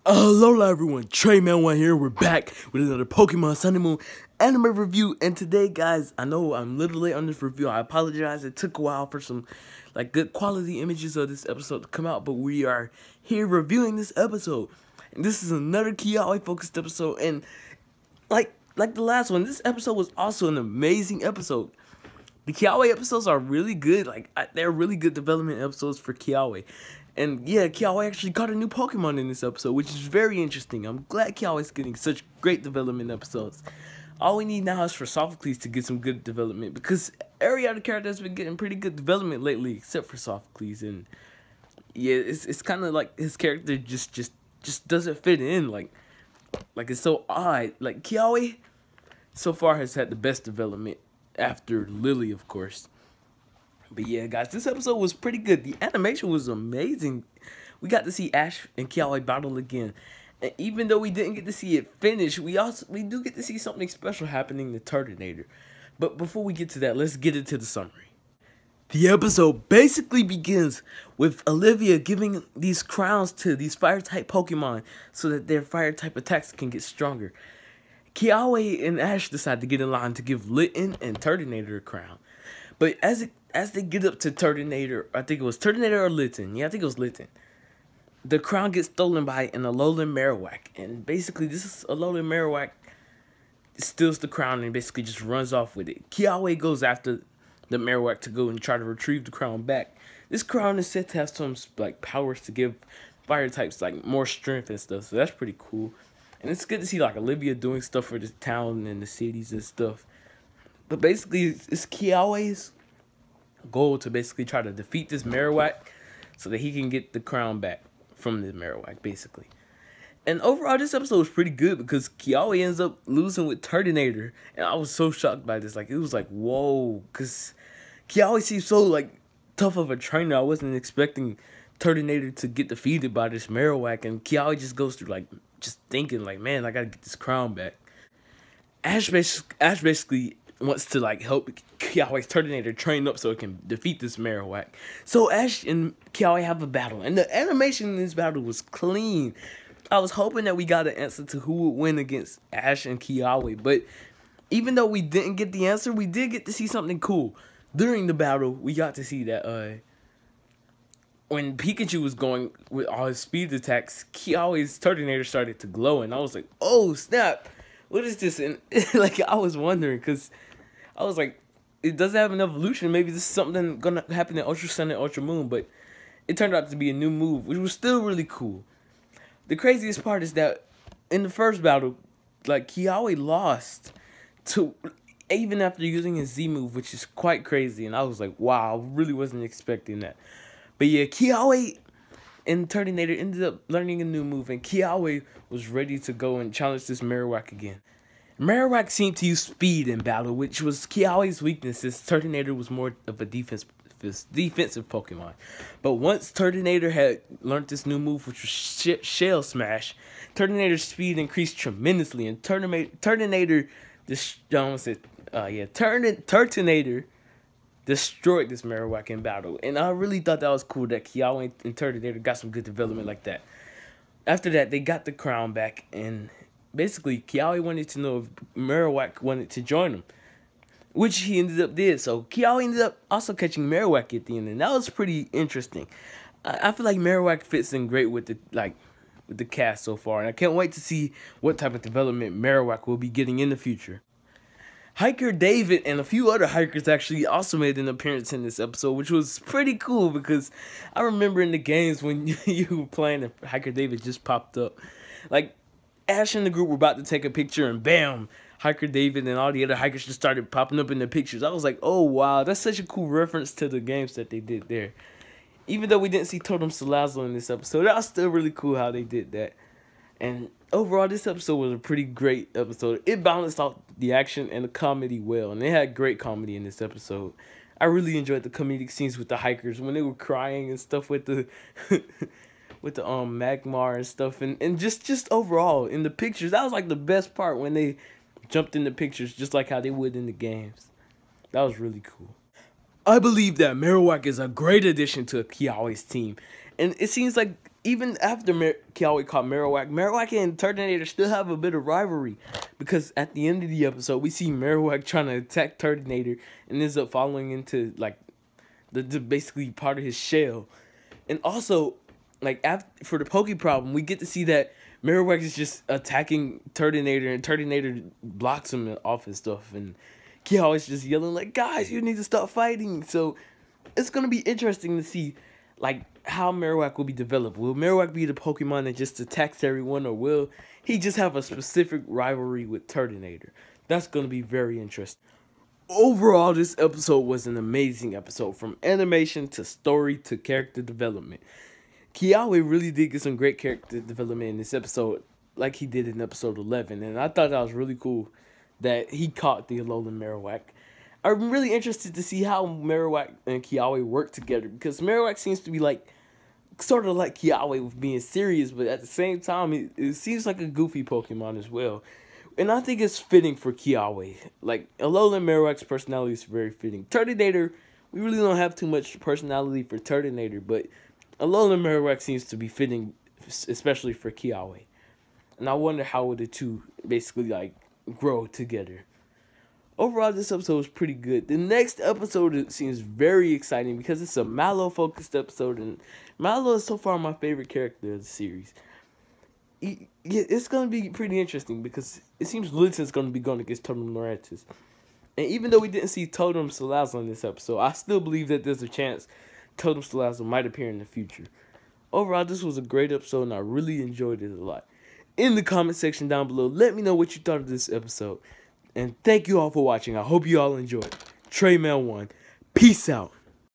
Alola everyone, Treyman1 here. We're back with another Pokemon Sun and Moon anime review. And today, guys, I know I'm a little late on this review. I apologize. It took a while for some good quality images of this episode to come out, but we are here reviewing this episode. And this is another Kiawe focused episode. And like the last one, this episode was also an amazing episode. The Kiawe episodes are really good. They're really good development episodes for Kiawe. And yeah, Kiawe actually caught a new Pokemon in this episode, which is very interesting. I'm glad Kiawe is getting such great development episodes. All we need now is for Sophocles to get some good development, because every other character has been getting pretty good development lately, except for Sophocles. And yeah, it's kind of like his character just doesn't fit in. Like it's so odd. Like Kiawe so far has had the best development after Lily, of course. But yeah, guys, this episode was pretty good. The animation was amazing. We got to see Ash and Kiawe battle again. And even though we didn't get to see it finish, we do get to see something special happening to Turtonator. But before we get to that, let's get into the summary. The episode basically begins with Olivia giving these crowns to these fire-type Pokemon so that their fire-type attacks can get stronger. Kiawe and Ash decide to get in line to give Litten and Turtonator a crown. But as they get up to Turtonator, I think it was Turtonator or Litten. Yeah, I think it was Litten. The crown gets stolen by an Alolan Marowak. And basically, this Alolan Marowak steals the crown and basically just runs off with it. Kiawe goes after the Marowak to go and try to retrieve the crown back. This crown is said to have some powers to give fire types more strength and stuff. So that's pretty cool. And it's good to see Olivia doing stuff for the town and the cities and stuff. But basically, it's Kiawe's goal to basically try to defeat this Marowak so that he can get the crown back from the Marowak, basically. And overall, this episode was pretty good because Kiawe ends up losing with Turtonator. And I was so shocked by this. It was whoa. Because Kiawe seems so, tough of a trainer. I wasn't expecting Turtonator to get defeated by this Marowak. And Kiawe just goes through, just thinking, man, I gotta get this crown back. Ash basically wants to help Kiawe's Turtonator train up so it can defeat this Marowak. So Ash and Kiawe have a battle, and the animation in this battle was clean. I was hoping that we got an answer to who would win against Ash and Kiawe, but even though we didn't get the answer, we did get to see something cool. During the battle, we got to see that when Pikachu was going with all his speed attacks, Kiawe's Turtonator started to glow, and I was like, oh snap, what is this? And I was wondering, because I was like, it doesn't have an evolution. Maybe this is something gonna happen in Ultra Sun and Ultra Moon, but it turned out to be a new move, which was still really cool. The craziest part is that in the first battle, Kiawe lost to even after using his Z move, which is quite crazy, and I was like, wow, I really wasn't expecting that. But yeah, Kiawe and Turtonator ended up learning a new move, and Kiawe was ready to go and challenge this Marowak again. Marowak seemed to use speed in battle, which was Kiawe's weakness, since Turtonator was more of a defensive Pokemon. But once Turtonator had learned this new move, which was Shell Smash, Turtonator's speed increased tremendously, and Turtonator destroyed this Marowak in battle. And I really thought that was cool that Kiawe and Turtonator got some good development like that. After that, they got the crown back, and basically, Kiawe wanted to know if Marowak wanted to join him, which he ended up did. So Kiawe ended up also catching Marowak at the end, and that was pretty interesting. I feel like Marowak fits in great with the cast so far, and I can't wait to see what type of development Marowak will be getting in the future. Hiker David and a few other hikers actually also made an appearance in this episode, which was pretty cool because I remember in the games when you were playing and Hiker David just popped up. Ash and the group were about to take a picture, and bam, Hiker David and all the other hikers just started popping up in the pictures. I was like, oh wow, that's such a cool reference to the games that they did there. Even though we didn't see Totem Salazzle in this episode, that was still really cool how they did that. And overall, this episode was a pretty great episode. It balanced out the action and the comedy well, and they had great comedy in this episode. I really enjoyed the comedic scenes with the hikers when they were crying and stuff with the with the Magmar and stuff, and just overall in the pictures, that was the best part, when they jumped in the pictures just like how they would in the games. That was really cool. I believe that Marowak is a great addition to Kiawe's team, and it seems like even after Kiawe caught Marowak, Marowak and Turtonator still have a bit of rivalry. Because at the end of the episode, we see Marowak trying to attack Turtonator and ends up falling into, like, the basically part of his shell. And also, like, for the Poke problem, we get to see that Marowak is just attacking Turtonator, and Turtonator blocks him off his stuff. And Kiawe is just yelling, like, guys, you need to stop fighting. So it's going to be interesting to see, like, how Marowak will be developed. Will Marowak be the Pokemon that just attacks everyone, or will he just have a specific rivalry with Turtonator? That's going to be very interesting. Overall, this episode was an amazing episode, from animation to story to character development. Kiawe really did get some great character development in this episode, like he did in episode 11, and I thought that was really cool that he caught the Alolan Marowak. I'm really interested to see how Marowak and Kiawe work together, because Marowak seems to be like, sort of like Kiawe with being serious, but at the same time, it seems like a goofy Pokemon as well. And I think it's fitting for Kiawe. Like, Alolan Marowak's personality is very fitting. Turtonator, we really don't have too much personality for Turtonator, but Alolan Marowak seems to be fitting, especially for Kiawe. And I wonder how the two basically, like, grow together. Overall, this episode was pretty good. The next episode seems very exciting because it's a Mallow-focused episode, and Mallow is so far my favorite character of the series. It's going to be pretty interesting because it seems Linton's going to be going against Totem Lorantis. And even though we didn't see Totem Salazzle in this episode, I still believe that there's a chance Totem Salazzle might appear in the future. Overall, this was a great episode, and I really enjoyed it a lot. In the comment section down below, let me know what you thought of this episode. And thank you all for watching. I hope you all enjoyed. TreyMan1. Peace out.